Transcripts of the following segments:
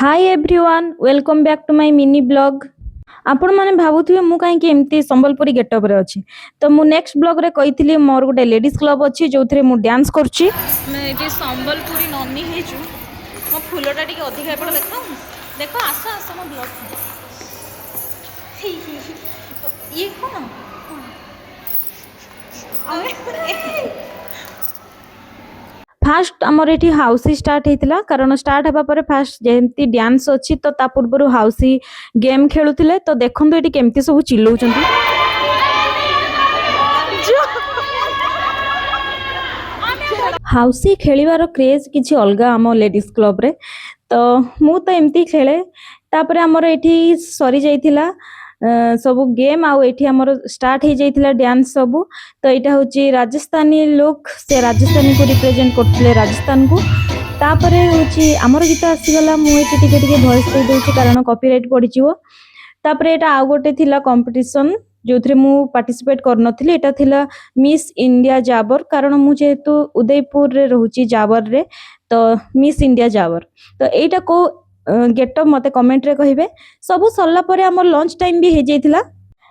Hi everyone welcome back to my mini blog. आपण माने भाबुथिबे मु काहे कि एमती संबलपुरी गेटअप रे अछि। तो मु नेक्स्ट ब्लॉग रे कहितली मोर गोटे लेडीज क्लब अछि जोथरे मु डांस करछि। मैं एटी संबलपुरी नन्नी हेजु मो फूलटा टिके अधिक एपड़ देखो देखो आस आस मो ब्लॉग तो ये कोन फास्ट आमर ये हाउसी स्टार्ट होता कारण स्टार्ट हवा पर फास्ट जेमती डांस अच्छी तो ता पूर्व हाउसी गेम खेलुले तो देखो ये केमती सब चिल्लाउं हाउसी खेलिबार क्रेज किसी अलग आम लेडीज क्लब रे तो मु तो एमती खेले तापर आमर ये सरी जाइथिला सब गेम आउ एठी हमर स्टार्ट हो जाइथिला डांस सब तो यहाँ हूँ राजस्थानी लोक से राजस्थानी को रिप्रेजेंट करते राजस्थान को तापर हूँ आमर गीत आसीगला मुझे टिके टिके भॉइस दे दूसरी कारण कॉपीराइट पड़ीजिवो तापर एटा आउ गोटे थिला कंपटीशन जो थे मु पार्टिसिपेट करनथली एटा थिला मिस इंडिया जाबर कारण मु जेहेतु उदयपुर रे रहूची जाबर रे तो मिस इंडिया जाबर तो एटा को गेटअप मते कमेंट रे कहिबे सब सरला परे हमर लंच टाइम भी हे जाइथिला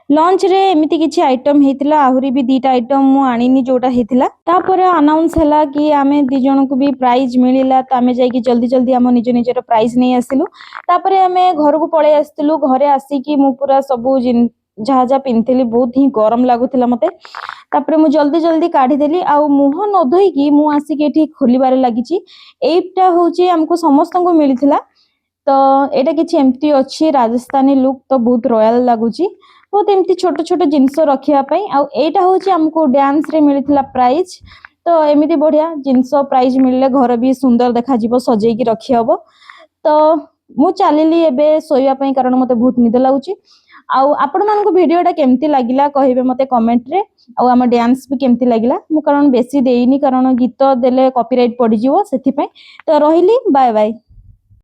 लंच रे एमिति किछि आइटम हेतिला आहुरी भी दीटा आइटम मु आनिनी जोटा हेतिला तापरे अनाउंस हला कि आमे दी जण को भी प्राइज मिलिला त आमे जाई कि जल्दी जल्दी हम निज निजर प्राइज नै आसिलु तापरे आमे घर को पळे आस्तिलु घरे आसी कि मु पूरा सब जहा जहा पिंथली बहुत ही गरम लागुथिला मते तापरे मु जल्दी जल्दी काढी देली आ मुह न धोई कि मु आसी कि एठी खोलिबारे लागिची एटा होची हमको समस्त को मिलिथिला तो एटा किछि एम्प्टी अछि राजस्थानी लुक तो बहुत रॉयल लागुची बहुत एमती छोट छोट जिनस रखिया पई आ एटा होची हमको डांस रे मिलिथिला प्राइज तो एमिति बढ़िया जिनस प्राइज मिलले घर भी सुंदर देखा जिवो सजेई की रखि हबो तो मु चालिली एबे सोइया पई कारण मते बहुत निद लागुची आउ आपण मानको वीडियोटा केमती लागिला कहिबे मते कमेंट रे आउ हम डांस भी केमती लागिला मु कारण बेसी देइनी कारण गीत देले कॉपीराइट पड़ी जिवो सेथि पई तो रहिली बाय बाय।